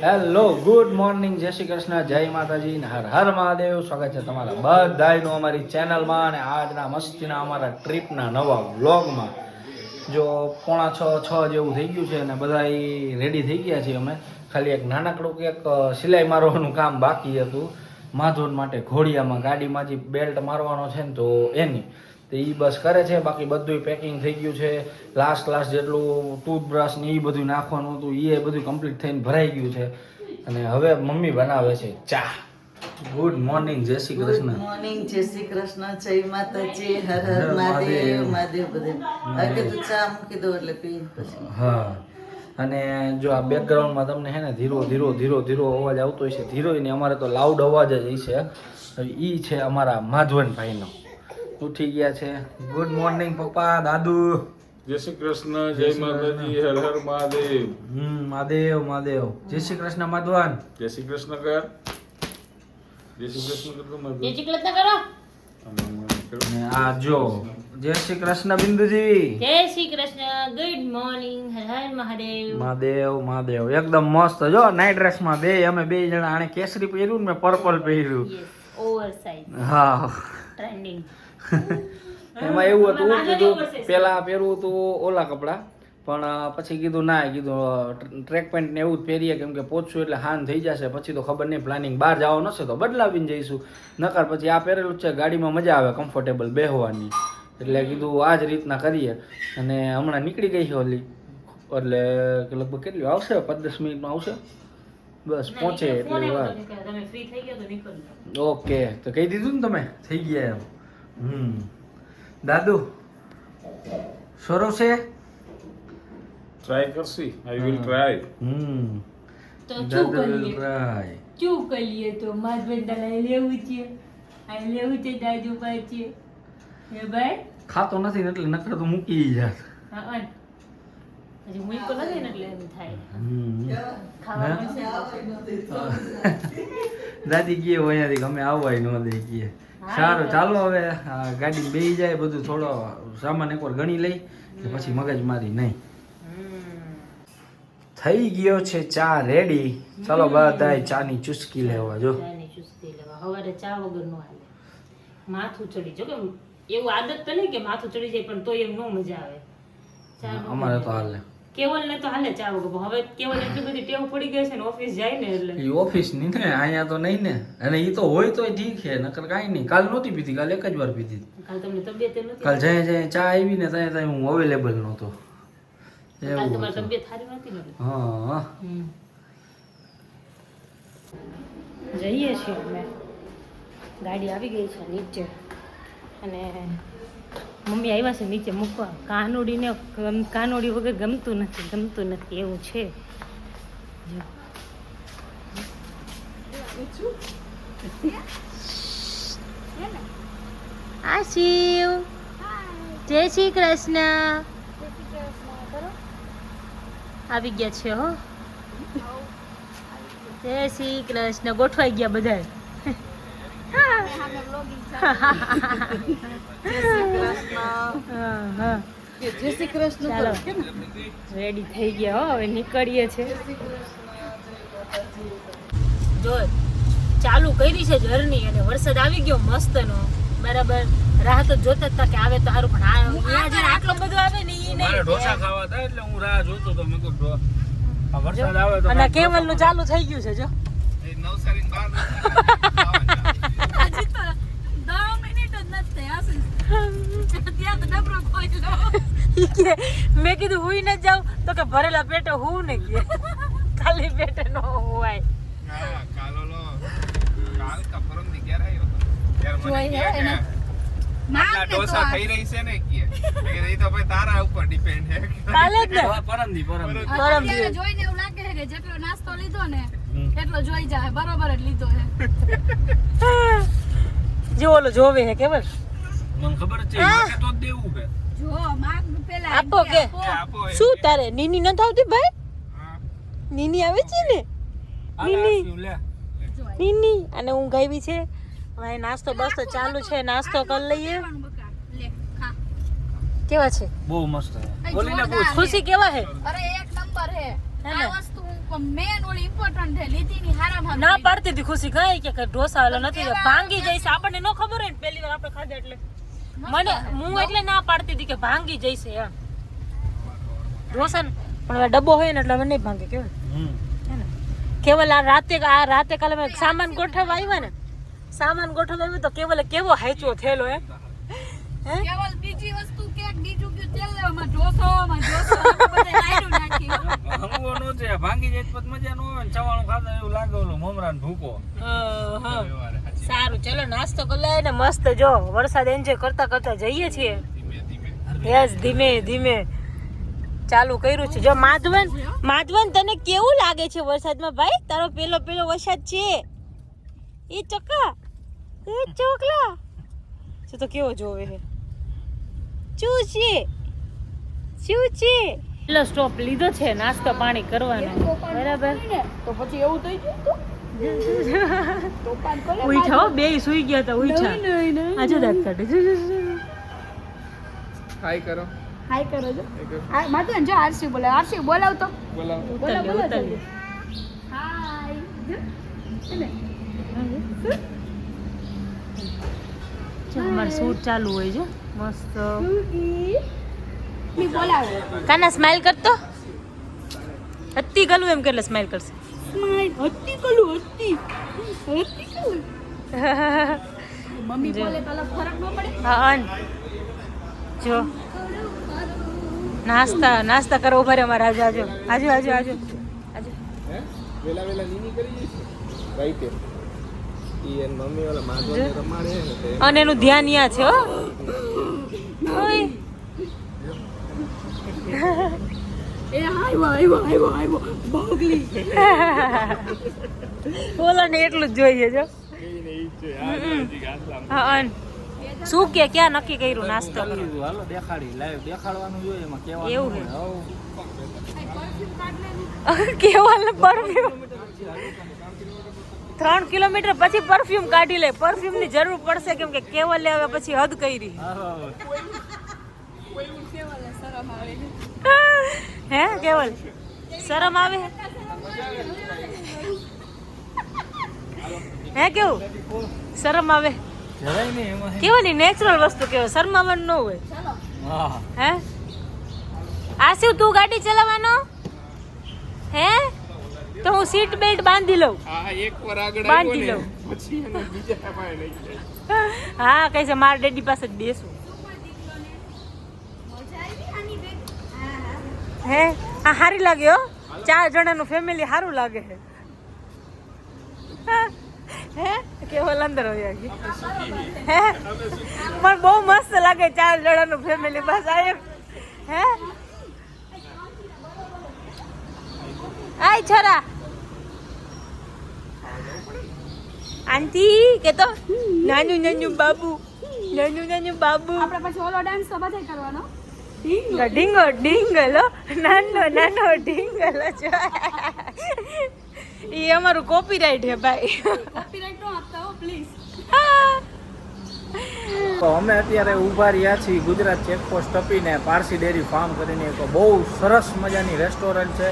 Hello good morning, જય શ્રી કૃષ્ણ, જય માતાજી ને હર હર મહાદેવ. સ્વાગત છે તમારા બધાયનું અમારી ચેનલમાં અને આજના મસ્તીના અમારા ટ્રીપના નવા વ્લોગમાં. જો 5:45 જેવું થઈ ગયું છે અને બધા રેડી થઈ ગયા છીએ અમે. ખાલી એક નાનકડું એક સિલાઈ મારવાનું કામ બાકી હતું માધવન માટે. ઘોડિયામાં ગાડીમાં જે બેલ્ટ મારવાનો છે ને તો એની તો એ બસ કરે છે. બાકી બધું પેકિંગ થઈ ગયું છે. લાસ્ટ જેટલું ટૂથબ્રશ ને એ બધું નાખવાનું હતું એ બધું કમ્પ્લીટ થઈને ભરાઈ ગયું છે. અને હવે મમ્મી બનાવે છે ચા. ગુડ મોર્નિંગ, જય શ્રી કૃષ્ણ. ગુડ મોર્નિંગ, જય શ્રી કૃષ્ણ, જય માતાજી, હર હર મહાદેવ. મહાદેવ બધે આગે તો ચા મૂકી દો એટલે પી પછી. હા, અને જો આ બેકગ્રાઉન્ડમાં તમને હે ને ધીરો ધીરો ધીરો ધીરો અવાજ આવતો હોય છે. ધીરો ને અમારે તો લાઉડ અવાજ જ છે. એ છે અમારા માધવનભાઈનો. ઉઠી ગયા છે. ગુડ મોર્નિંગ પપ્પા, દાદુ. જય શ્રી કૃષ્ણ, જય માતાજી, હર હર મહાદેવ. મહાદેવ મહાદેવ. જય શ્રી કૃષ્ણ માધવન. જય શ્રી કૃષ્ણ કર. જય શ્રી કૃષ્ણ કરતો જય મહાદેવ. શ્રી કૃષ્ણ કરો. અને આ જો જય શ્રી કૃષ્ણ બિંદુજી. જય શ્રી કૃષ્ણ, ગુડ મોર્નિંગ, હર હર મહાદેવ. મહાદેવ મહાદેવ. એકદમ મસ્ત. જો નાઇટ ડ્રેસમાં અમે બે જણા. આણે કેસરી પહેર્યું ને મેં પર્પલ પહેર્યું. યસ, ઓવર સાઇઝ હા. ટ્રેન્ડિંગ. એમાં એવું હતું કીધું પેલા પહેરવું હતું ઓલા કપડા, પણ પછી કીધું ના, કીધું ટ્રેક પેન્ટ ને એવું જ પહેરીએ કેમ કે પહોંચશું એટલે હાન થઈ જશે. પછી તો ખબર નહીં, પ્લાનિંગ બહાર જવાનું હશે તો બદલાવીને જઈશું. નકર પછી આ પહેરેલું છે, ગાડીમાં મજા આવે કમ્ફર્ટેબલ બેહવાની. એટલે કીધું આ જ રીતના કરીએ. અને હમણાં નીકળી ગઈ છે ઓલી, એટલે લગભગ કેટલી આવશે, 5-10 મિનિટમાં આવશે. બસ પહોંચે એટલી વાર. તમે ફ્રી થઈ ગયા તો નીકળો. ઓકે, તો કહી દીધું ને તમે થઈ ગયા એમ. દાદુ સરો છે. Try Karshi, I will try. તો દાદુ will try. શું કરીએ તો માધવન દાદા લેવું છે, આ લેવું છે દાદુ પાસે. હે ભાઈ, ખાતો નથી ને એટલે નકર તો મૂકી જાત. હા હજી મૂકો નથી ને એટલે એમ થાય. હમ. ખાવા હે? મળશે. દાદી ગયે હોય અહીંયાથી ગમે આવવાય ન દે ગયે. સારું, ચાલો હવે ગાડી બેસી જાય, બધું થોડો સામાન એકવાર ગણી લઈ પછી મગજ મારી નહીં. થઈ ગયો છે ચા રેડી. ચાલો બધાય ચાની ચુસ્કી લેવા. જો ચાની ચુસ્કી લેવા. હવારે ચા વગર નો હાલે. માથું ચડી જો કે એવું આદત તો નહીં કે માથું ચડી જાય, પણ તોય એમ નો મજા આવે. ચા અમારે તો હાલે. કેવલ ને તો હાલે ચા વગર. હવે કેવલ એટલી બધી ટેવ પડી ગઈ છે ને, ઓફિસ જાય ને એટલે એ ઓફિસ ની ને, અહીંયા તો નહીં ને. અને એ તો હોય તોય ઠીક છે, નકર કાંઈ નહીં. કાલ નહોતી પીધી, કાલ એક જ વાર પીધી. કાલ તમને તબિયત નથી. કાલ જાય જાય ચા આવી ને ત્યાં હું અવેલેબલ નહોતો. કાલ એવું તમારી હતું. તબિયત સારી નથી ને. હા. જઈએ છીએ અમે. ગાડી આવી ગઈ છે નીચે અને મમ્મી આવ્યા છે નીચે મૂકવા. કાનોડી વગર ગમતું નથી એવું છે. જો. આશિવ, જય શ્રી કૃષ્ણ. આવી ગયા છે હો. જય શ્રી કૃષ્ણ. ગોઠવાઈ ગયા બધા. જય શ્રી કૃષ્ણ. ચાલો, રેડી થઈ ગયા હો. હવે નીકળીએ છે. જો ચાલુ કરી છે જર્ની અને વરસાદ આવી ગયો મસ્તનો. બરાબર, રાહ તો જોતા હતા કે આવે તો સારું, પણ અહીંયા જ્યારે આટલો બધો આવે ને ઈ મારે નહીં. ઢોસા ખાવા હતા એટલે હું રાહ જોતો તો. મેં કીધું આ વરસાદ આવે તો અને કેવલ નું ચાલુ થઈ ગયું છે જો. નવસારી બહાર હજી તો 10 મિનિટ જ નથી આસી. ત્યાં તો ડબરો ખોઈ લો. મેં કીધું હુઈ ન જાવ તો કે ભરેલા પેટે હું ને કે ખાલી પેટે નો હુવાય. હા, કાલોલો કાલ કા પરમ દી ક્યારે આવ્યો હતો? ત્યારે મને કહે કે આટલા ઢોસા થઈ રહી છે ને કે એ તો ભાઈ તારા ઉપર ડિપેન્ડ છે. કાલે જ ને પરમદી પરમ અત્યારે દિવસ. જોઈને એવું લાગે છે કે જેટલો નાસ્તો લીધો ને એટલો જોઈ જાય બરોબર જ લીધો છે. જે ઓલો જોવે હે કેવલ મને ખબર જ છે મારે તો જ દેવું કે જો માગ પેલા આપો કે આપો એ. શું તારે નીની ન થાવતી ભાઈ? હા, નીની આવે છે ને, નીની લે નીની. અને ઊંઘ આવી છે. હવે નાસ્તો બસ્તો ચાલુ છે, નાસ્તો કરી લઈએ. બકા લે ખા. કેવા છે? બહુ મસ્ત છે. એ બોલીને જોરદાર પૂછ. ખુશી કેવા હે? અરે એક નંબર હે હે ને? આ વસ્તુ હું પણ મેન ઓલી ઇમ્પોર્ટન્ટ છે લીધીની હારામાં ના પાડતી હતી ખુશી કઈ કે ઢોસા વાળો નથી ભાંગી જઈશ આપણને ન ખબર હોય ને પહેલી વાર આપણે ખાધા એટલે મને હું એટલે ના પાડતી હતી કે ભાંગી જઈશે એમ ઢોસા પણ હવે ડબ્બો હોય ને એટલે હવે નહીં ભાંગે કેવું હે ને કેવલ આ રાતે કાલે મેં સામાન ગોઠવવા આવ્યા ને સામાન ગોઠવવા આવ્યો તો કેવલે કેવો હાચો થયેલો એમ હે કેવલ બીજી વસ્તુ કે બીજું કે તેલ લેવામાં ઢોસોમાં આપણે બધે રાયડું નાખ્યું હમવો નો છે ભાંગી જાય પછી મજા નો આવે ને ચવાણું ખાતા એવું લાગે ઓલો મમરાનો ભૂકો સારું ચલો નાસ્તો કરી લઈએ ને મસ્ત જો વરસાદ એન્જોય કરતા કરતા જઈએ છીએ યસ ધીમે ધીમે ચાલુ કર્યું છે જો માધવન તને કેવું લાગે છે વરસાદમાં ભાઈ તારો પેલો વરસાદ છે એ ચક્કા એ ચોકલા છે તો કેવો જોવે છે શું છે પેલો સ્ટોપ લીધો છે નાસ્તો પાણી કરવાનો બરાબર તો પછી એવું થઈ ગયું ઉઠા હો બે સુઈ ગયા હતા ઉઠા આજે દાંત કાઢે હાય કરો હાય કરો છો હા માધવન જો આરસી બોલાવ તો ઉતરલી હાય જો અમારે શૂટ ચાલુ હોય છે મસ્ત મી બોલાવો કાના સ્માઈલ કરતો હત્તી ગલું એમ કેટલે સ્માઈલ કરશે સ્માઈલ હતી કલું મમ્મી બોલે તો અલગ ફરક ન પડે હા જો નાસ્તા કરો ઉભા રે અમારા આજો હે વેલા નીની કરી જઈશ રાઈતે ઈ એન મમ્મી ઓલા માધવને રમાડે ને તે અને એનું ધ્યાન યા છે હો ઓય એ આવ્યો ભાગલી બોલો ને એટલું જ જોઈએ જો હા શું કે ક્યાં નક્કી કર્યું નાસ્તો હાલો દેખાડી લાઈવ દેખાડવાનું જોઈએ એમાં કેવાનું એવું હોય. કેવલ પરફ્યુમ 3 કિલોમીટર પછી પરફ્યુમ કાઢી લે પરફ્યુમ ની જરૂર પડશે કેમ કે કેવલે હવે પછી હદ કરી હે કેવલ શરમ આવે હે કેવું શરમ આવે જરાય નહીં એમાં કેવાની નેચરલ વસ્તુ કેવાય શરમાવાનું ન હોય હા હે આશિવ તું ગાડી ચલાવવાનો હે તો હું સીટ બેલ્ટ બાંધી લઉં આ એકવાર આગળ બાંધી આવ્યો લઉં. ને પછી એને બીજા પાસે લઈ જાય હા કઈ છે મારા ડેડી પાસે જ બેસું હે હા સારી લાગે હો 4 જણાનું ફેમિલી સારું લાગે છે હે કેવલ અંદર હોય હે પણ બહુ મસ્ત લાગે 4 જણાનું ફેમિલી બસ આ એક હે આય છોરા આંટી કે તો નાનું બાબુ આપણે પછી ઓલો ડાન્સ તો બધે કરવાનો ડીંગો ડીંગલો નાનો ડીંગલો છે એ અમારું કોપીરાઈટ હે ભાઈ કોપીરાઈટ નો આપતા હો પ્લીઝ તો અમે અત્યારે ઊભા રહ્યા છીએ ગુજરાત ચેકપોસ્ટ ટપીને પારસી ડેરી ફાર્મ કરીને એક બહુ સરસ મજાની રેસ્ટોરન્ટ છે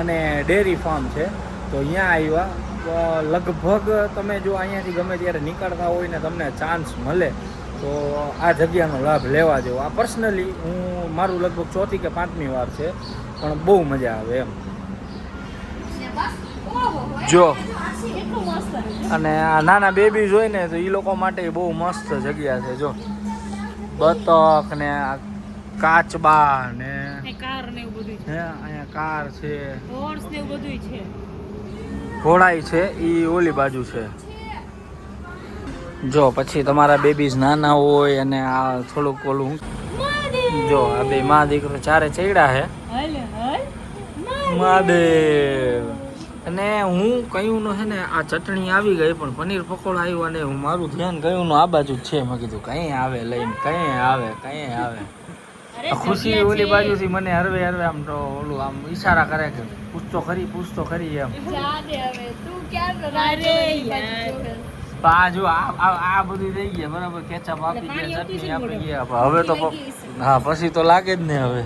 અને ડેરી ફાર્મ છે તો અહીંયા આવ્યા લગભગ તમે જો અહીંયાથી ગમે ત્યારે નીકળતા હોય ને તમને ચાન્સ મળે તો આ જગ્યાનો લાભ લેવા જેવો આ પર્સનલી હું મારું લગભગ 4થી કે 5મી વાર છે પણ બહુ મજા આવે એમ જો અને આ નાના બેબીઝ હોય ને તો એ લોકો માટે બહુ મસ્ત જગ્યા છે જો બતક ને આ કાચબા ને કાર ને એવું બધું હે અહીંયા કાર છે હોર્સ ને એવું બધું છે ઘોડાઈ છે એ ઓલી બાજુ છે જો પછી તમારા બેબીઝ નાના હોય અને આ થોડુંક ઓલું જો આ બે મા દીકરો ચારે ચડ્યા છે મહાદેવ અને હું કહ્યું નો છે ને આ ચટણી આવી ગઈ પણ પનીર પકોડા આવ્યું અને હું મારું ધ્યાન ગયું નું આ બાજુ જ છે મેં કીધું કઈ આવે લઈને કઈ આવે આ ખુશી ઓલી બાજુથી મને હરવે આમ તો ઓલું આમ ઈશારા કરે કે પૂછતો ખરી એમ જા દે હવે તું ક્યાં આ જો આ બધું થઈ ગયા બરાબર કેચઅપ આપી ગયા ચટણી આપી ગયા હવે તો હા પછી તો લાગે જ ને હવે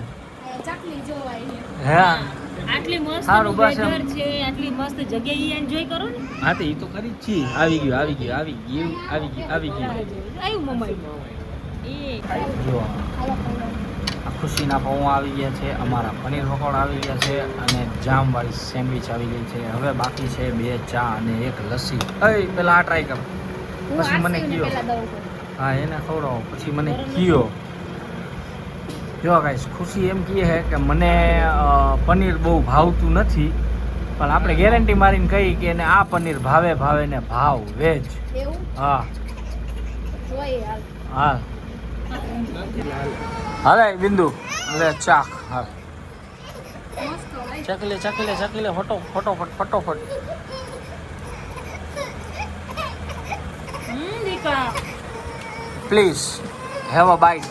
ચકલી જોવાય હે આ આટલી મસ્ત સારું, બસ એમ. weather છે, આટલી મસ્ત જગ્યા ઈ એન્જોય કરો ને. હા તો એ તો કરી જ છીએ. આવી ગયું આવ્યું મમ્મા. એ જો આ ખુશીના પૌવા આવી ગયા છે, અમારા પનીર પકોડા આવી ગયા છે અને જામવાળી સેન્ડવિચ આવી ગઈ છે. હવે બાકી છે 2 ચા અને 1 લસ્સી. પેલા આ ટ્રાય કરો, પછી મને કયો. હા એને ખવડાવો, પછી મને કયો. જો ગાઈસ, ખુશી એમ કહે છે કે મને પનીર બહુ ભાવતું નથી, પણ આપણે ગેરંટી મારીને કહી કે એને આ પનીર ભાવે ને ભાવ વેજ. હા હા હાલે બિંદુ લે ચાક. હા ચકલી લે ફટોફટ. દીકા પ્લીઝ હેવ અ બાઈટ.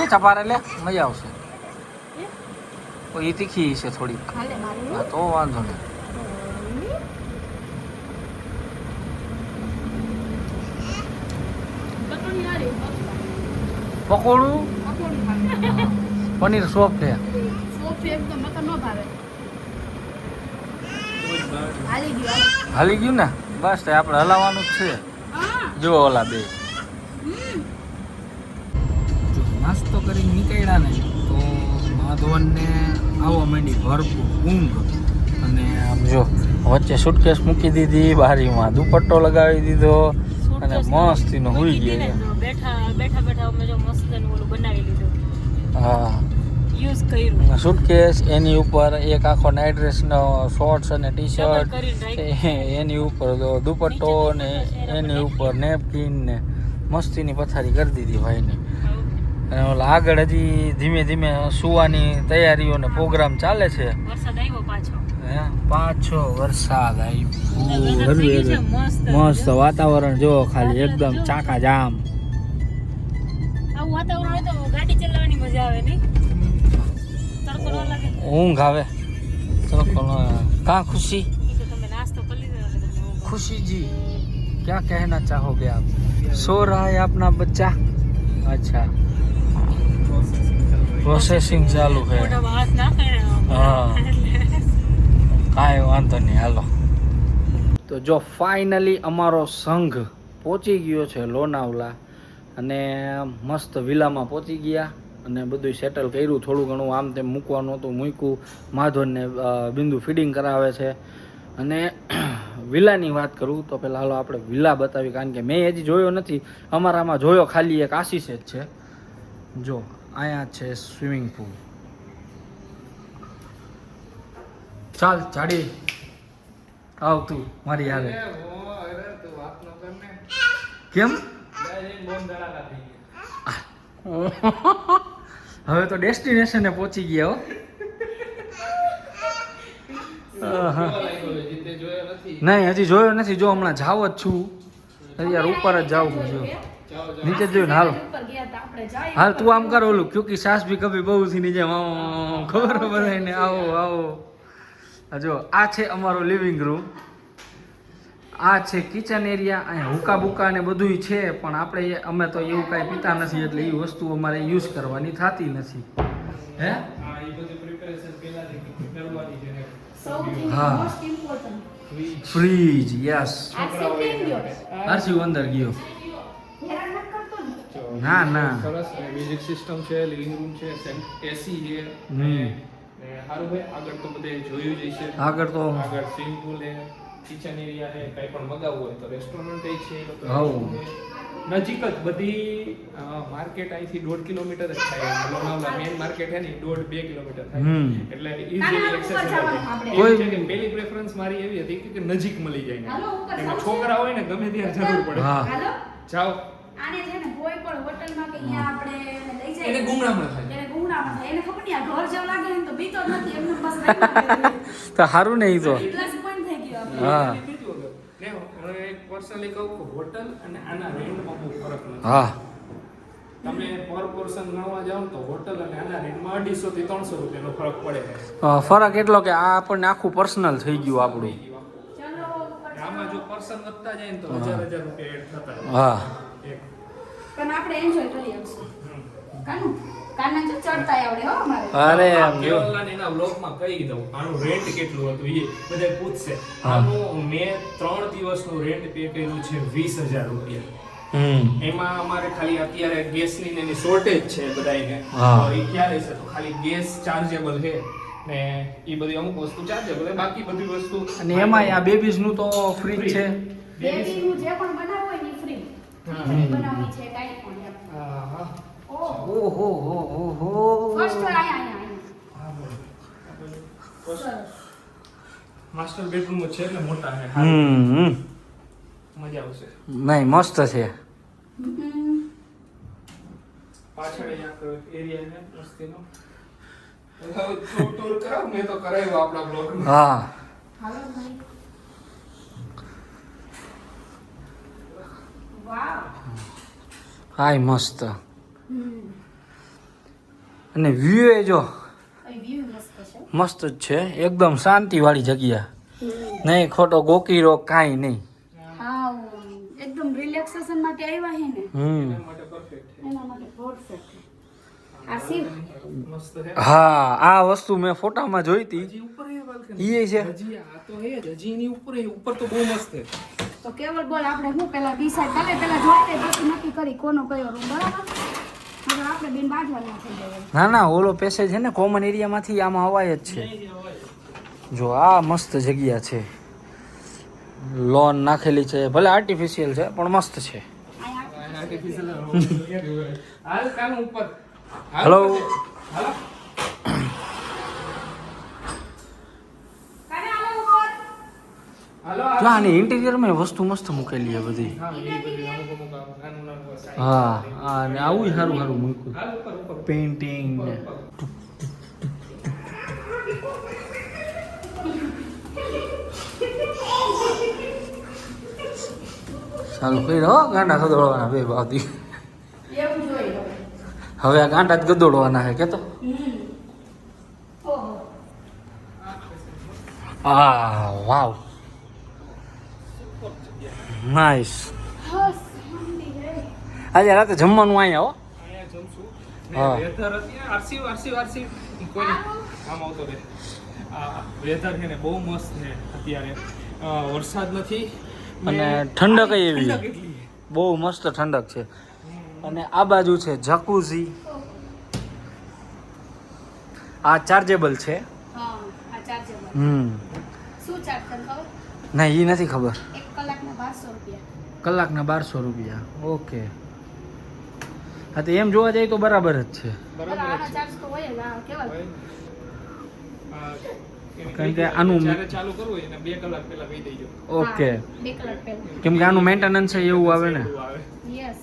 એ ચપારે લે, મજા આવશે. એ તીખી છે થોડીક. હા તો વાંધો નહીં. પકોડું પનીર સોફ્ટ છે. હાલી ગયું ને, બસ તો આપણે હલાવવાનું જ છે. જો ઓલા બે નાસ્તો કરીને નીકળ્યા ને તો માધવનને આવવા માંડી ભરપૂર ઊંઘ. અને આમ જો વચ્ચે સુટકેસ મૂકી દીધી, બારીમાં દુપટ્ટો લગાવી દીધો અને મસ્તીનો હોઈ ગયો. બેઠા અમે જો મસ્ત ઓલું બનાવી લીધું. હા યુઝ કર્યું. સુટકેસ, એની ઉપર એક આખો નાઇટ ડ્રેસનો શોર્ટ્સ અને ટી શર્ટ, એની ઉપર દુપટ્ટો ને એની ઉપર નેપકિન ને મસ્તીની પથારી કરી દીધી ભાઈની. અને ઓલા આગળ હજી ધીમે ધીમે સુવાની તૈયારીઓને પ્રોગ્રામ ચાલે છે. વરસાદ આવ્યો પાછો. પાછો વરસાદ આવ્યો. મસ્ત વાતાવરણ જો, ખાલી એકદમ ચાકા જામ. આવું વાતાવરણ હોય તો ગાડી ચલાવવાની મજા આવે નહીં? તડકો ન લાગે. ઊંઘ આવે. કા ખુશી? ઈ તો તમે નાસ્તો કરી લીધો એટલે તમને ઊંઘ આવે. खुशी जी क्या कहना चाहोगे आप? सो रहा है अपना बच्चा? अच्छा, પ્રોસેસિંગ ચાલુ છે. મોઢામાં હાથ નાખે ને. હા કાંઈ વાંધો નહીં, હાલો. તો જો ફાઇનલી અમારો સંઘ પહોંચી ગયો છે લોનાવલા અને મસ્ત વિલામાં પહોંચી ગયા અને બધું સેટલ કર્યું. થોડું ઘણું આમ તેમ મૂકવાનું હતું, મૂક્યું. માધવનને બિંદુ ફીડિંગ કરાવે છે. અને વિલાની વાત કરું તો પહેલાં હાલો આપણે વિલા બતાવી, કારણ કે મેં હજી જોયો નથી. અમારામાં જોયો ખાલી એક આશીષ જ છે. જો અહીંયા છે સ્વિમિંગ પુલ. ચાલ જાડી આવ તું મારી હારે. કેમ? હવે તો ડેસ્ટિનેશને પહોંચી ગયા હો. નહીં હજી જોયો નથી. જો હમણાં જાવ જ છું, યાર ઉપર જ જાઉં છું. જો નીચે જોયું ને. હાલ તું આમ કર ઓલું, ક્યોંકि સાસ ભી કભી બહુ થી નીચે ખબર બધાય ને. આવો આવો. જો આ છે અમારો લિવિંગ રૂમ, આ છે કિચન એરિયા. અહીંયા હુકા બુકા ને બધુંય છે, પણ આપણે અમે તો એવું કાંઈ પીતા નથી એટલે એ વસ્તુ અમારે યુઝ કરવાની થતી નથી. હે હા ફ્રીજ, યસ. હર્ષિવ અંદર ગયો. ના ના સરસ મ્યુઝિક સિસ્ટમ છે, લિવિંગ રૂમ છે, એસી છે. સારું ભાઈ, આગળ તો બધે જોયું જ છે. આગળ તો આગળ સ્વિમિંગ પુલ છે, કિચન એરિયા છે, કંઈ પણ મગાવવું હોય તો રેસ્ટોરન્ટ છે. નજીક જ બધી માર્કેટ અહીંથી 1.5 કિલોમીટર જ થાય. લોનાવલા મેઇન માર્કેટ છે ને 1.5-2 કિલોમીટર થાય, એટલે ઈઝીલી એક્સેસિબલ. પહેલી પ્રેફરન્સ મારી એવી હતી કે નજીક મળી જાય ને, એમાં છોકરા હોય ને ગમે ત્યાં જરૂર પડે. જાઓ આને છે ને કોઈ પણ હોટલમાં કે અહીંયા આપણે લઈ જાય એને ગુંગળામણ થાય. એને ખબર નહીં આ ઘર જેવું લાગે ને તો બીતો જ નથી, એમને બસ તો સારું ને. ઈ તો પ્લસ પોઈન્ટ થઈ ગયો. હા ને હું એક પર્સનલી કહું કે હોટલ અને આના રેન્ટમાં બહુ ફરક નથી. હા તમે પર પર્સન ગણવા જાઓ તો હોટલ અને આના રેન્ટમાં 250 થી 300 રૂપિયાનો ફરક પડે છે. ફરક એટલો કે આ આપણને આખું પર્સનલ થઈ ગયું આપણું. આમાં જો પર્સન વધતા જાય ને તો 1000 રૂપિયા એડ થતા જાય. હા પણ આપણે એન્જોય કરી શકશું. કાનું આના જો ચડતા આવડે હો અમારે. અરે આમ જો કેવલના એના બ્લોગમાં કહી દઉં આનું રેન્ટ કેટલું હતું એ બધા પૂછશે. આનું મેં 3 દિવસનું રેન્ટ પે કર્યું છે 20,000 રૂપિયા. એમાં અમારે ખાલી અત્યારે ગેસની ને એની શોર્ટેજ છે બધાયને. હા. તો એ ખ્યાલ હશે તો ખાલી ગેસ ચાર્જેબલ છે ને એ બધી અમુક વસ્તુ ચાર્જેબલ છે બાકી બધી વસ્તુ અને એમાં આ બેબીઝ નું તો ફ્રી જ છે. બેબીનું જે પણ બનાવવું હોય ને ફ્રી. બનાવવી છે કાંઈ પણ એમ. હા હા ઓહ, ઓહો હો હો હો first આયા. માસ્ટર બેડરૂમ છે એટલે મોટા છે મજા આવશે. નહીં મસ્ત છે. પાછળ એક એરિયા છે મસ્તીનો. ટૂર કરાવ મેં તો કરાવ્યો આપણા બ્લોગમાં. હા હાલો ભાઈ. વાવ. હાય મસ્ત. અને વ્યૂ એ જો અહીં view મસ્ત છે. મસ્ત જ છે એકદમ શાંતિ વાળી જગ્યા. નહીં ખોટો ગોકીરો કાંઈ નહીં. હા એકદમ રિલેક્સેશન માટે આવ્યા છે ને એના માટે પરફેક્ટ છે. એના માટે પરફેક્ટ છે. આ શિવ મસ્ત છે. હા આ વસ્તુ મેં ફોટામાં જોઈ હતી. હજી ઉપર એ balcony. એ છે હજી આ તો એ જ હજી એની ઉપર તો બહુ મસ્ત છે. તો કેવલ બોલ આપણે હું પેલા ડિસાઈડ કાલે પેલા જોઈ લે પછી નક્કી કરી કોનો કયો રૂમ બરાબર હવે આપણે બેન બાજવાના થઈ જાય ના ના ઓલો પેસેજ છે ને કોમન એરિયામાંથી આમાં અવાય જ છે. જો આ મસ્ત જગ્યા છે. લોન નાખેલી છે ભલે આર્ટિફિશિયલ છે પણ મસ્ત છે. આર્ટિફિશિયલ હાલ કાનું ઉપર હેલો હાલો કાલે આવો ઉપર હાલો જો આની ઇન્ટિરિયરમાં વસ્તુ મસ્ત મૂકેલી છે બધી. હા એ બધી અમુક નાનું નાનું વસ્તુ. હા અને આવું સારું સારું મૂક્યું. હાલ ઉપર પેઇન્ટિંગ ને ચાલુ કરી હો ગાંડા ગદોડવાના બે બાવતી. એવું જોઈ લો હવે આ ગાંડા જ ગદોડવાના છે કેતો. ઓહો આ વાવ નાઈસ. હસ મંડી રે આજે રાતે જમવાનું અહીંયા હો. અહીંયા જમશું હા. ને વેધર અત્યારે આરસી કોઈ આમ આવતો રહે. આ વેધર છે ને બહુ મસ્ત છે અત્યારે. વરસાદ નથી અને ઠંડક ય એવી ઠંડક એટલી છે. બહુ મસ્ત ઠંડક છે. અને આ બાજુ છે જકુઝી. આ ચાર્જેબલ છે. હા આ ચાર્જેબલ શું ચાર્જ તને ખબર ના એ નથી ખબર. 1 કલાકના 1200 રૂપિયા કલાકના 1200 રૂપિયા. ઓકે હા તો એમ જોવા જાય તો બરાબર જ છે. બરાબર આનો ચાર્જ તો હોય જ આ કેવલ કારણ કે આનું જ્યારે ચાલુ કરવું હોય એને 2 કલાક પહેલા કહી દેજો. ઓકે 2 કલાક પહેલા કેમ કે આનું મેન્ટેનન્સ છે એવું આવે ને. એવું આવે. યસ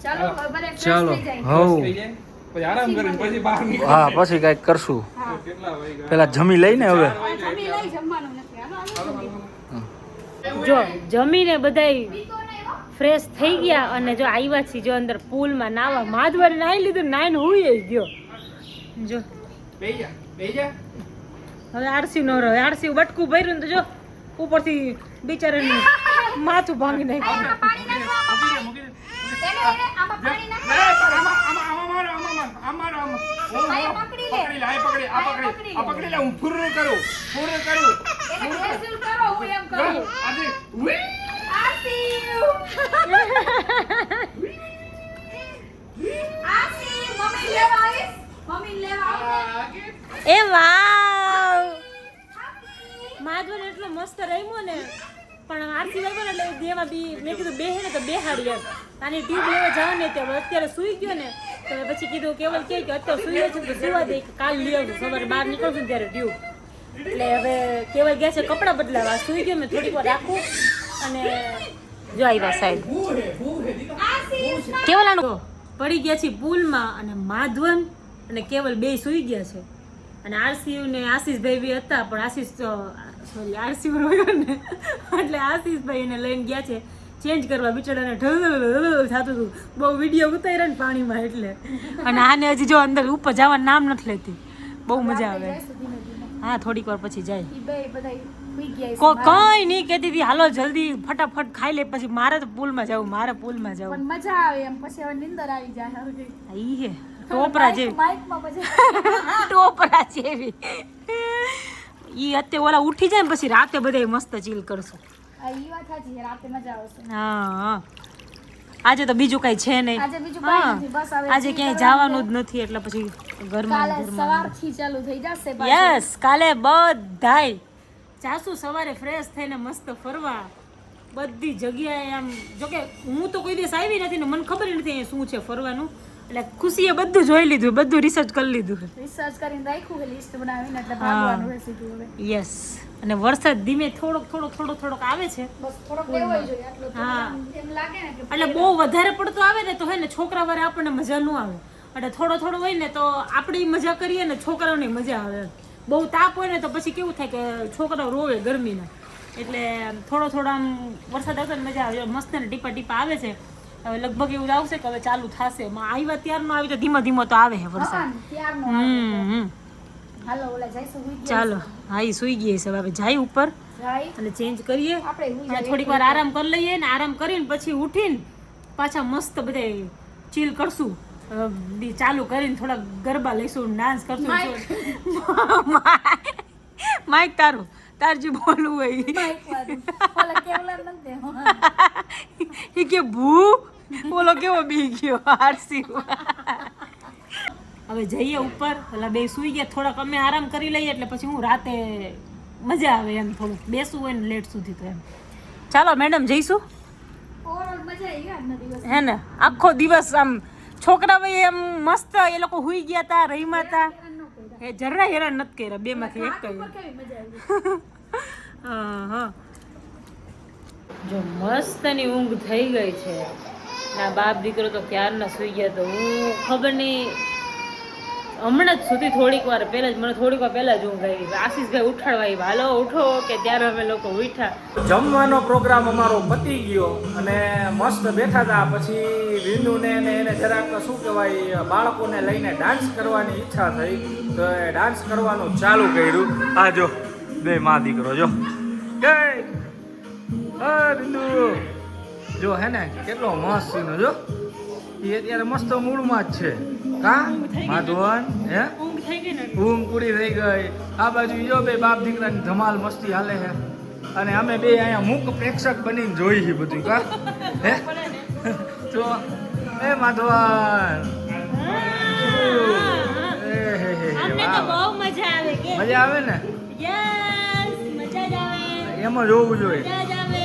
ચાલો હવે બધા ચાલો ફ્રેશ થઈ જાય હવ થઈ જાય પછી આરામ કરીને પછી બહાર નીકળી હા પછી કાંઈક કરશું. હા કેટલા વાગ્યા? પેલા જમી લઈને હવે. હવે જમી લઈ જમવાનું નથી હાલો હાલો જો જમીને બધાય ફ્રેશ થઈ ગયા અને જો આવ્યા છીએ જો અંદર પુલમાં નાવા માધવરે નાહી લીધું નાઈને હુઈ ગયો. જો બેહી જા હવે આરસી નો રહે આરસી બટકું ભર્યું ને તો જો ઉપરથી બિચારાનું માથું ભાંગી નાખ્યું. એને આમાં પાણી નાખ પકડી લે હું ફુર કરું એને કેન્સલ કરો હું એમ કહું આસી મમ્મી લેવા આવીશ મમ્મી લેવા આવીશ એ વાવ માધવર એટલો મસ્ત રમ્યો ને પણ આરસી વાગ્યો ને એટલે દેવા બી મેં કીધું બેહે ને તો બેહાડી એમ આની ટ્યુબ લેવા જાવ ને તે અત્યારે સૂઈ ગયો ને તો પછી કીધું કેવલ કે અત્યારે સૂઈ છે તો સુવા દે કાલ લઈ આવજો સવારે બહાર નીકળશું ને ત્યારે ટ્યુબ એટલે હવે કેવલ ગયા છે કપડાં બદલાવા સૂઈ ગયો મેં થોડીક વાર રાખું અને જો આવ્યા સાહેબ કેવલ આનું પડી ગયા છે પુલમાં અને માધવન અને કેવલ બે સૂઈ ગયા છે અને આરસીયુ ને આશીષભાઈ બી હતા પણ આશીષ સોરી આરસીયુ રહ્યો ને એટલે આશીષભાઈ એને લઈને ગયા છે ચેન્જ કરવા બિચારાને થતું હતું બહુ વિડીયો ઉતાર્યા ને પાણીમાં એટલે અને આને હજી જો અંદર ઉપર જવાનું નામ નથી લેતી બહુ મજા આવે હા થોડીક વાર પછી જાય ઈ બે બધા સુઈ ગયા છે. કઈ નહીં કહેતી હતી હાલો જલ્દી ફટાફટ ખાઈ લે પછી મારે તો પુલમાં જવું મારે પુલમાં જવું પણ મજા આવે એમ પછી હવે નીંદર આવી જાય હવે ઈ હે ટોપરા જેવી બાઇકમાં મજા ટોપરા જેવી ઈ અત્યારે ઓલા ઉઠી જાય ને પછી રાતે બધા મસ્ત ચીલ કરશું ઈ વાત સાચી છે, રાતે મજા આવશે. હા આજે તો બીજું કઈ છે નહીં આજે બીજું કાંઈ નથી, બસ હવે આજે જે ક્યાંય કરવાનું જવાનું જ નથી એટલે પછી કાલે ઘરમાં સવારથી ચાલુ થઈ જશે પાછું. યસ કાલે બધાય જાસુ સવારે ફ્રેશ થઈને મસ્ત ફરવા બધી જગ્યાએ આમ જોકે હું તો કોઈ દિવસ આવી નથી ને મને ખબર ય નથી અહીંયા શું છે ફરવાનું એટલે ખુશીએ બધું જોઈ લીધું બધું રિસર્ચ કરી લીધું રિસર્ચ કરીને રાખ્યું છે લિસ્ટ બનાવીને, એટલે ભાગવાનું રહેશે તું હવે. યસ અને વરસાદ ધીમે થોડોક આવે છે બસ થોડોક લેવો જોઈએ આટલો તો હા. એમ લાગે ને કે એટલે બહુ વધારે પડતો આવે ને તો હે ને છોકરા વાળા આપણને મજા ન આવે એટલે થોડો હોય ને તો આપણી મજા કરીએ ને છોકરાઓની મજા આવે બહુ તાપ હોય ને તો પછી કેવું થાય કે છોકરાઓ રોવે ગરમીના એટલે થોડો આમ વરસાદ આવશે ને મજા આવે મસ્ત ને ટીપા આવે છે હવે લગભગ એવું આવશે કે હવે ચાલુ થશે આવ્યા ત્યારનો આવી તો ધીમો તો આવે છે વરસાદ ત્યારનો આવે. હમ હાલો ઓલા જઈશું હુઈ ગયા. ચાલો હા એ સુઈ ગઈ છે હવે જાય ઉપર જાય અને ચેન્જ કરીએ આપણે હુઈ અને જઈએ. થોડીક વાર આરામ કરી લઈએ ને આરામ કરીને પછી ઉઠીને પાછા મસ્ત બધે ચીલ કરશું ચાલુ કરીને થોડા ગરબા લઈશું ડાન્સ કરશું માઇક તારું તાર જે બોલવું હોય બાઈક વાળું. ઓલા કેવલા નથી. એ કે ભૂ બોલો કેવો બી ગયો આરસી હવે જઈએ ઉપર પેલા બે સુઈ ગયા થોડાક અમે આરામ કરી લઈએ એટલે પછી હું રાતે મજા આવે એમ થોડુંક બેસવું હોય ને લેટ સુધી તો એમ ચાલો મેડમ જઈશું ઓવરઓલ મજા આવી ગયા આજનો દિવસ. હે ને આખો દિવસ આમ છોકરા ભાઈ એમ મસ્ત એ લોકો હુઈ ગયા તા રહીમાં તા એ જરા હેરાન નથી કર્યા બે માંથી એક ઉપર કેવી મજા આવી. હા જો મસ્તની ઊંઘ થઈ ગઈ છે ના બાપ દીકરો તો ક્યારના સુઈ ગયા તો હું ખબર નહીં હમણાં જ સુધી થોડીક વાર પહેલા જ ઊંઘ આવી આશીષભાઈ ઉઠાડવા આવ્યા હાલો ઉઠો કે ત્યારે અમે લોકો ઉઠ્યા જમવાનો પ્રોગ્રામ અમારો પતી ગયો અને મસ્ત બેઠા હતા પછી વિંદુને એને જરાક શું કહેવાય બાળકોને લઈને ડાન્સ કરવાની ઈચ્છા થઈ તો એ ડાન્સ કરવાનું ચાલુ કર્યું આ જો બે માં દીકરો જો કે બિંદુ જો હે ને કેટલો મસ્ત સીનો જો એ અત્યારે મસ્ત મૂડમાં જ છે કા માધવન હે ઊંઘ થઈ ગઈ ને ઊંઘ પૂરી થઈ ગઈ આ બાજુ જો બે બાપ દીકરાની ધમાલ મસ્તી હાલે છે અને અમે બે અહીંયા મૂક પ્રેક્ષક બનીને જોઈ છે બધું કા હે તો એ માધવન અમને તો બહુ મજા આવે કે મજા આવે ને યસ મજા જ આવે એમ જ હોવું જોઈએ મજા જ આવે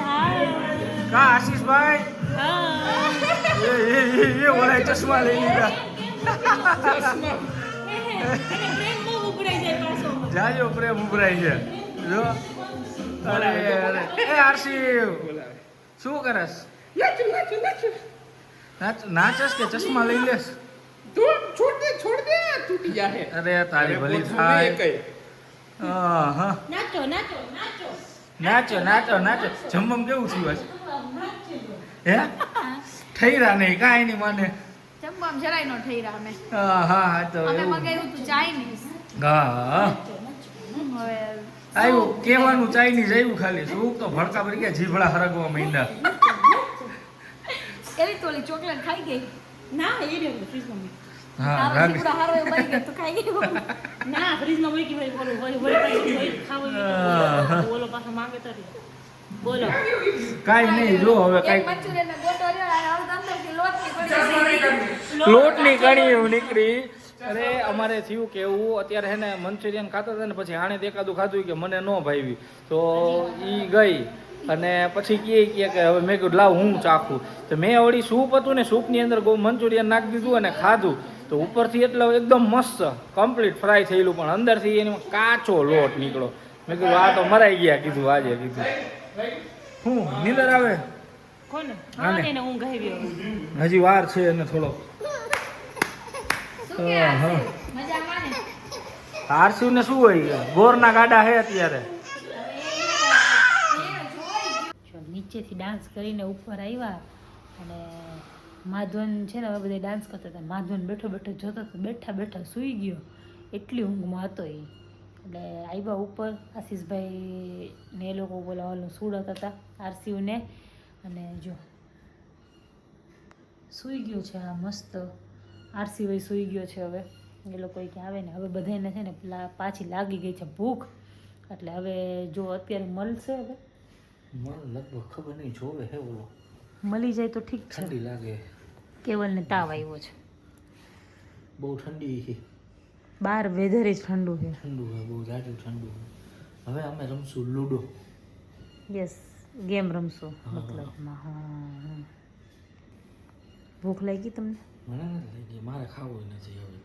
હા કા આશીષભાઈ હા એ ઓલા ચશ્મા લઈ લીધા જાજો પ્રેમ ઉભરાઈ છે જો અરે એ આરસીવ શું કરસ નાચસ કે ચશ્મા લઈ લેસ છોડ દે તૂટી જાહે. અરે તારી ભલી થાય હા નાચો નાચો જમવામાં કેવું થયું હે ઠૈરા નહીં કાંઈ નહીં માને જમવામાં જરાય નો થઈ રહ્યા અમે. હા તો અમે એવું મગાવ્યું હતું ચાઇનીઝ. હા હવે આવ્યું કહેવાનું ચાઇનીઝ આવ્યું ખાલી શું તો ભડકા ભરી ગયા જીભડા હરગવા માંડ્યા એવી તોલી ચોકલેટ ખાઈ ગઈ. ના એ રે ફ્રીજમાં હા તારો રાગ જીવડો હારો એવો બની ગયો તો ખાઈ ગયો. ના ફ્રીજમાં મૂકી ભાઈ વળી ખાવ બોલો પાછો માંગે તો બોલો કાંઈ નહીં જો હવે એક કાંઈ મંચુરિયન નો ગોટો રહ્યો અને હવે અંદરથી લોટની પડી લોટની કણી એવું નીકળી અરે અમારે થયું કે એવું અત્યારે હે ને મંચુરિયન ખાતા હતા ને પછી આણે એકાદું ખાધું કે મને ન ભાવી તો ઈ ગઈ અને પછી કહે કે હવે મેં કીધું લાવ હું ચાખું તો મેં વળી સૂપ હતું ને સૂપની અંદર મંચુરિયન નાખી દીધું અને ખાધું તો ઉપરથી એટલે એકદમ મસ્ત કમ્પ્લીટ ફ્રાય થયેલું પણ અંદરથી એમાં કાચો લોટ નીકળો મેં કીધું આ તો મરાઈ ગયા કીધું આજે કીધું હું નીંદર આવે કોને આને. એને ઊંઘ આવી હવે હજી વાર છે અને થોડો શું કે આ છે? મજા માને. આરસીવ ને શું હોય ગોરના ગાડા હે અત્યારે જો નીચેથી ડાન્સ કરીને ઉપર આવ્યા અને માધવન છે ને હવે બધા ડાન્સ કરતા હતા માધવન બેઠો જોતો હતો બેઠા સૂઈ ગયો એટલી ઊંઘમાં હતો એ એટલે આવ્યા ઉપર આશીષભાઈ ને એ લોકો બોલાવાનું સુડત હતા આરસીયુને અને જો સૂઈ ગયો છે આ મસ્ત આરસી ભાઈ સૂઈ ગયો છે. હવે એ લોકો કે આવે ને હવે બધાને છે ને પાછી લાગી ગઈ છે ભૂખ, એટલે હવે જો અત્યારે મળશે હવે મને લગભગ ખબર નહીં, જોવે હે ઓલો મળી જાય તો ઠીક છે. ઠંડી લાગે, કેવલને તાવ આવ્યો છે, બહુ ઠંડી છે, બહાર વેધર જ ઠંડુ છે. ઠંડુ છે, બહુ જાજુ ઠંડુ છે. હવે અમે રમશું લૂડો. યસ, ગેમ રમશો મતલબમાં. હા, ભૂખ લાગી તમને? મને નથી લાગી, મારે ખાવું નથી હવે.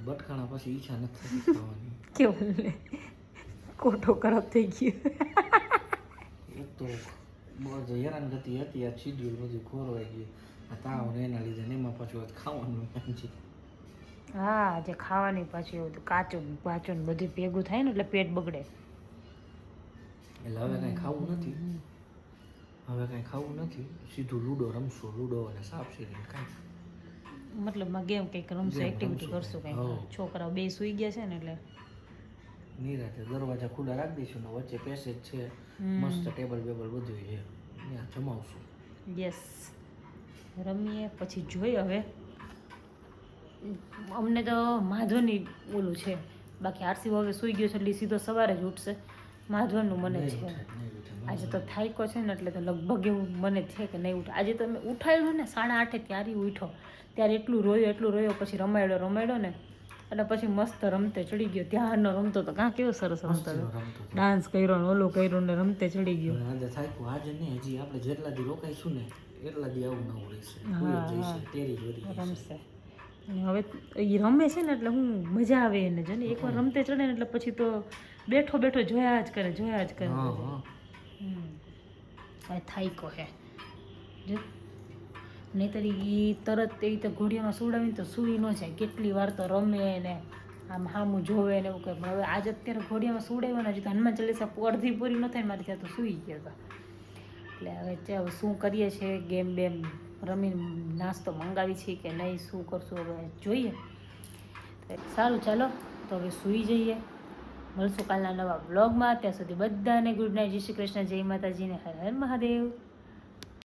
બટકાણા પછી ઈચ્છા નથી થતી ખાવાની. કેવલને કોઠો ખરાબ થઈ ગયો. એક તો બહુ હેરાનગતિ હતી, આ શિડ્યુલ બધું ખોરવાઈ ગયું, આ તાવ ને એના લીધે ને એમાં પાછું આજ ખાવાનું છે. હા, જે ખાવાની પાછી એવું કાચું પાચું ને બધું ભેગું થાય ને એટલે પેટ બગડે. એટલે હવે કાંઈ ખાવું નથી, હવે કાંઈ ખાવું નથી, સીધું લૂડો રમશું. લૂડો અને સાપ સીડી કાંઈ મતલબમાં ગેમ કંઈક રમશું, ગેમ એક્ટિવિટી રમશું. કરશું કંઈક. હા. છોકરાઓ બે સૂઈ ગયા છે ને એટલે નિરાતે દરવાજા ખુલ્લા રાખી દઈશું ને વચ્ચે પેસેજ છે, મસ્ત ટેબલ બેબલ બધું છે, ત્યાં જમાવશું. યસ, રમીએ પછી જોઈએ. હવે અમને તો માધવની ઓલું છે, બાકી આરસી હવે સૂઈ ગયો છે એટલે સીધો સવારે જ ઉઠશે. માધવનનું મને છે આજે તો થાયકો છે ને એટલે તો લગભગ એવું મને છે કે નહીં ઉઠે. આજે તો મેં ઉઠાડ્યું ને 8:30 ત્યારે ઉઠ્યો, ત્યારે એટલું રોયો, પછી રમાડ્યો ને એટલે પછી મસ્ત રમતે ચડી ગયો. ધ્યાનનો રમતો તો કાં કેવો સરસ રમતો હતો, ડાન્સ કર્યો ને ઓલું કર્યું ને રમતે ચડી ગયો. આજે થાક્યું, આજે નહીં, હજી આપણે જેટલા દી રોકાઈશું ને એટલા દી આવું નવું રહેશે, ભૂલી જઈશે, તેરી જ વધી જશે. રમશે અને હવે એ રમે છે ને એટલે હું મજા આવે એને. જો ને એકવાર રમતે ચડે ને એટલે પછી તો બેઠો જોયા જ કરે. હા હા, હવે થાયકો હે જો, નહીંતર ઈ તરત એવી રીતે ઘોડિયામાં સુવડાવીને તો સૂઈ ન જાય. કેટલી વાર તો રમે ને આમ હામું જોવે ને એવું કરે. પણ હવે આજ અત્યારે ઘોડિયામાં સુવડાવ્યા હજી તો હનુમાન ચાલીસા અડધી પૂરી ન થાય મારી ત્યાં તો સૂઈ ગયા હતા. એટલે હવે ચાલો શું કરીએ છીએ, ગેમ બેમ રમીને નાસ્તો મંગાવી છે કે નહીં, શું કરશું હવે જોઈએ. સારું ચાલો તો હવે સૂઈ જઈએ. મળશું કાલના નવા બ્લોગમાં. ત્યાં સુધી બધાને ગુડ નાઇટ, જય શ્રી કૃષ્ણ, જય માતાજીને હર હર મહાદેવ.